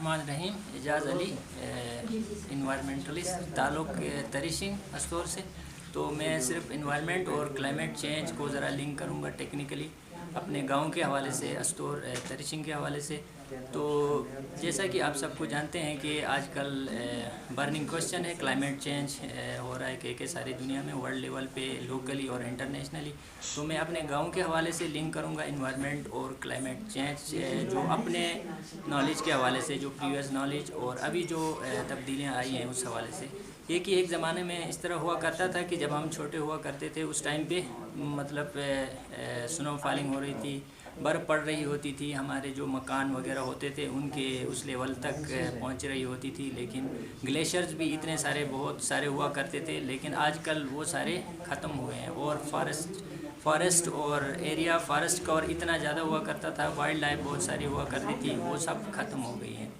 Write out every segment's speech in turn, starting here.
बिस्मिल्लाहिर्रहमानिर्रहीम। एजाज़ अली इन्वायरमेंटलिस्ट ताल्लुक़ तरिशिंग अस्टोर से। तो मैं सिर्फ इन्वायरमेंट और क्लाइमेट चेंज को ज़रा लिंक करूँगा टेक्निकली अपने गांव के हवाले से, अस्टोर तरिशिंग के हवाले से। तो जैसा कि आप सबको जानते हैं कि आजकल बर्निंग क्वेश्चन है, क्लाइमेट चेंज हो रहा है कि सारी दुनिया में, वर्ल्ड लेवल पे, लोकली और इंटरनेशनली। तो मैं अपने गांव के हवाले से लिंक करूंगा इन्वायरमेंट और क्लाइमेट चेंज, जो अपने नॉलेज के हवाले से, जो प्रीवियस नॉलेज और अभी जो तब्दीलियां आई हैं उस हवाले से। ये कि एक ज़माने में इस तरह हुआ करता था कि जब हम छोटे हुआ करते थे उस टाइम पे मतलब स्नो फॉलिंग हो रही थी, बर्फ़ पड़ रही होती थी, हमारे जो मकान वगैरह होते थे उनके उस लेवल तक पहुंच रही होती थी। लेकिन ग्लेशियर्स भी इतने सारे, बहुत सारे हुआ करते थे, लेकिन आजकल वो सारे ख़त्म हुए हैं। और फॉरेस्ट और एरिया, फॉरेस्ट का और इतना ज़्यादा हुआ करता था, वाइल्ड लाइफ बहुत सारी हुआ करती थी, वो सब ख़त्म हो गई हैं।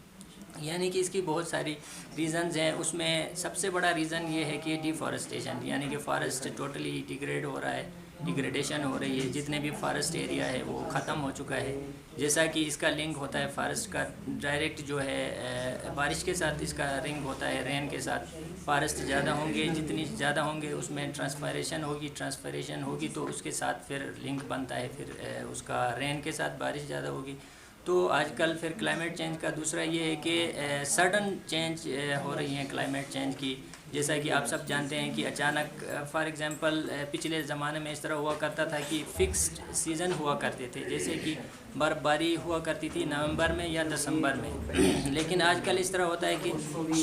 यानी कि इसकी बहुत सारी रीज़न्स हैं। उसमें सबसे बड़ा रीज़न ये है कि डिफॉरेस्टेशन, यानी कि फ़ॉरेस्ट टोटली डिग्रेड हो रहा है, डिग्रेडेशन हो रही है। जितने भी फॉरेस्ट एरिया है वो ख़त्म हो चुका है। जैसा कि इसका लिंक होता है फॉरेस्ट का डायरेक्ट जो है बारिश के साथ, इसका लिंक होता है रेन के साथ। फॉरेस्ट ज़्यादा होंगे, जितनी ज़्यादा होंगे उसमें ट्रांसपरेशन होगी तो उसके साथ फिर लिंक बनता है, फिर उसका रेन के साथ बारिश ज़्यादा होगी। तो आजकल फिर क्लाइमेट चेंज का दूसरा ये है कि सडन चेंज हो रही है क्लाइमेट चेंज की। जैसा कि आप सब जानते हैं कि अचानक फॉर एग्ज़ाम्पल पिछले ज़माने में इस तरह हुआ करता था कि फ़िक्स्ड सीज़न हुआ करते थे, जैसे कि बर्फ़बारी हुआ करती थी नवंबर में या दिसंबर में। लेकिन आजकल इस तरह होता है कि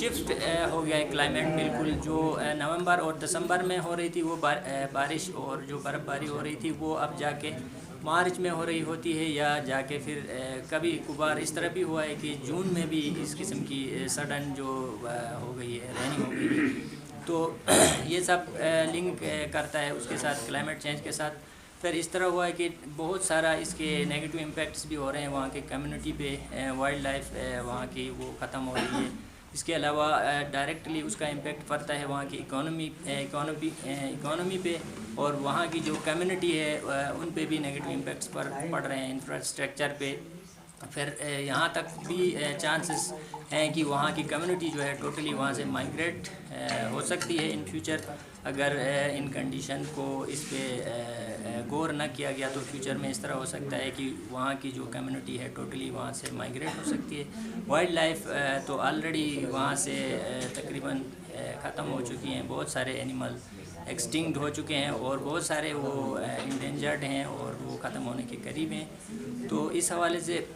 शिफ्ट हो गया है क्लाइमेट बिल्कुल। जो नवंबर और दिसंबर में हो रही थी वो बारिश और जो बर्फ़बारी हो रही थी वो अब जाके मार्च में हो रही होती है, या जाके फिर कभी कभार इस तरह भी हुआ है कि जून में भी इस किस्म की सडन जो हो गई है, रेनिंग हो गई है। तो ये सब लिंक करता है उसके साथ, क्लाइमेट चेंज के साथ। फिर इस तरह हुआ है कि बहुत सारा इसके नेगेटिव इम्पैक्ट्स भी हो रहे हैं वहाँ के कम्युनिटी पे, वाइल्ड लाइफ वहाँ की वो ख़त्म हो रही है। इसके अलावा डायरेक्टली उसका इम्पेक्ट पड़ता है वहाँ की इकोनॉमी पे, और वहाँ की जो कम्युनिटी है उन पे भी नेगेटिव इम्पेक्ट्स पड़ रहे हैं, इंफ्रास्ट्रक्चर पे। फिर यहाँ तक भी चांसेस हैं कि वहाँ की कम्युनिटी जो है टोटली वहाँ से माइग्रेट हो सकती है इन फ्यूचर, अगर इन कंडीशन को इस पे गौर न किया गया तो फ्यूचर में इस तरह हो सकता है कि वहाँ की जो कम्युनिटी है टोटली वहाँ से माइग्रेट हो सकती है। वाइल्ड लाइफ तो ऑलरेडी वहाँ से तकरीबन ख़त्म हो चुकी हैं, बहुत सारे एनिमल एक्सटिंक्ट हो चुके हैं और बहुत सारे वो इंडेंजर्ड हैं और वो ख़त्म होने के करीब हैं। तो इस हवाले से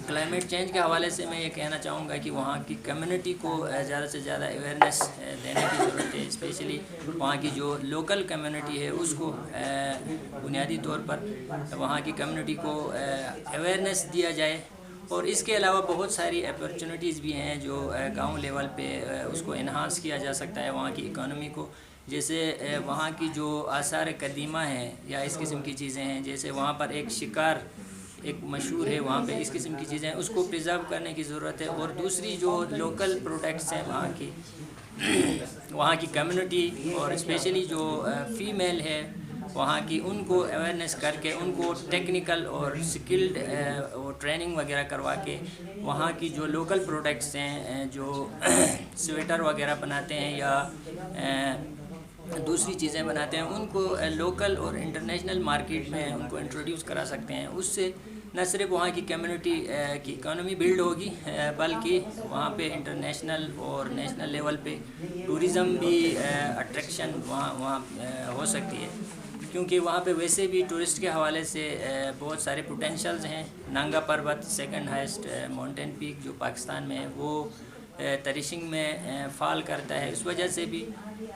क्लाइमेट चेंज के हवाले से मैं ये कहना चाहूँगा कि वहाँ की कम्युनिटी को ज़्यादा से ज़्यादा अवेयरनेस देने की ज़रूरत है। स्पेशली वहाँ की जो लोकल कम्युनिटी है उसको बुनियादी तौर पर वहाँ की कम्युनिटी को अवेयरनेस दिया जाए। और इसके अलावा बहुत सारी अपॉर्चुनिटीज़ भी हैं जो गांव लेवल पे उसको इन्हांस किया जा सकता है वहाँ की इकोनॉमी को। जैसे वहाँ की जो आसार कदीमा हैं या इस किस्म की चीज़ें हैं, जैसे वहाँ पर एक शिकार एक मशहूर है, वहाँ पे इस किस्म की चीज़ें हैं, उसको प्रिजर्व करने की ज़रूरत है। और दूसरी जो लोकल प्रोडक्ट्स हैं वहाँ की कम्युनिटी और स्पेशली जो फ़ीमेल है वहाँ की, उनको अवेयरनेस करके उनको टेक्निकल और स्किल्ड और ट्रेनिंग वगैरह करवा के वहाँ की जो लोकल प्रोडक्ट्स हैं, जो स्वेटर वगैरह बनाते हैं या दूसरी चीज़ें बनाते हैं, उनको लोकल और इंटरनेशनल मार्केट में उनको इंट्रोड्यूस करा सकते हैं। उससे न सिर्फ वहाँ की कम्युनिटी की इकोनॉमी बिल्ड होगी बल्कि वहाँ पे इंटरनेशनल और नेशनल लेवल पे टूरिज़म भी अट्रैक्शन वहाँ हो सकती है, क्योंकि वहाँ पे वैसे भी टूरिस्ट के हवाले से बहुत सारे पोटेंशियल्स हैं। नांगा पर्वत सेकंड हाईएस्ट माउंटेन पीक जो पाकिस्तान में है वो तरिशिंग में फॉल करता है, इस वजह से भी।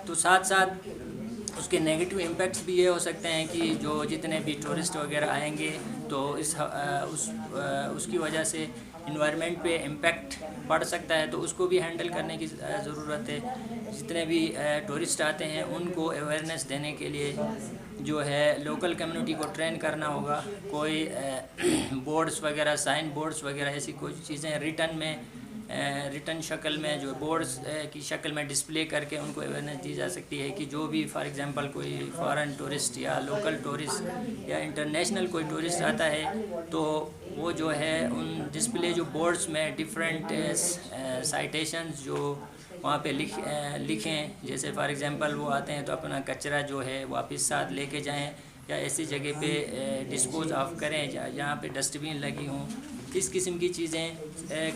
तो साथ साथ उसके नेगेटिव इम्पैक्ट्स भी ये हो सकते हैं कि जो जितने भी टूरिस्ट वगैरह आएंगे तो उसकी वजह से इन्वायरमेंट पे इम्पैक्ट पड़ सकता है, तो उसको भी हैंडल करने की ज़रूरत है। जितने भी टूरिस्ट आते हैं उनको अवेयरनेस देने के लिए जो है लोकल कम्युनिटी को ट्रेन करना होगा। कोई बोर्ड्स वगैरह, साइन बोर्ड्स वगैरह ऐसी कोई चीज़ें रिटर्न शक्ल में, जो बोर्ड्स की शक्ल में डिस्प्ले करके उनको अवेयरनेस दी जा सकती है कि जो भी फॉर एग्ज़ाम्पल कोई फॉरेन टूरिस्ट या लोकल टूरिस्ट या इंटरनेशनल कोई टूरिस्ट आता है तो وہ جو ہے ان ڈسپلے جو بورڈز میں ڈفرینٹ سائٹیشنز جو وہاں پہ لکھیں، جیسے فار ایگزامپل وہ آتے ہیں تو اپنا کچرا جو ہے واپس ساتھ لے کے جائیں، یا ایسی جگہ پہ ڈسپوز آف کریں جہاں پہ ڈسٹ بین لگی ہوں. اس قسم کی چیزیں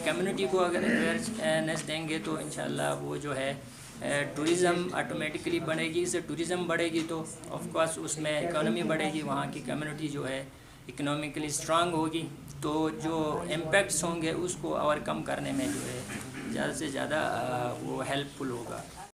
کمیونٹی کو اگر اویئرنیس دیں گے تو انشاءاللہ وہ جو ہے ٹوریزم آٹومیٹکلی بڑھے گی. اس سے ٹوریزم بڑھے گی تو آف کورس اس میں اکانومی بڑھے گی، وہاں کی کمیونٹی جو ہے اکنامکلی اسٹرانگ ہوگی، تو جو امپیکٹس ہوں گے اس کو اوور کم کرنے میں جو ہے زیادہ سے زیادہ وہ ہیلپ فل ہوگا.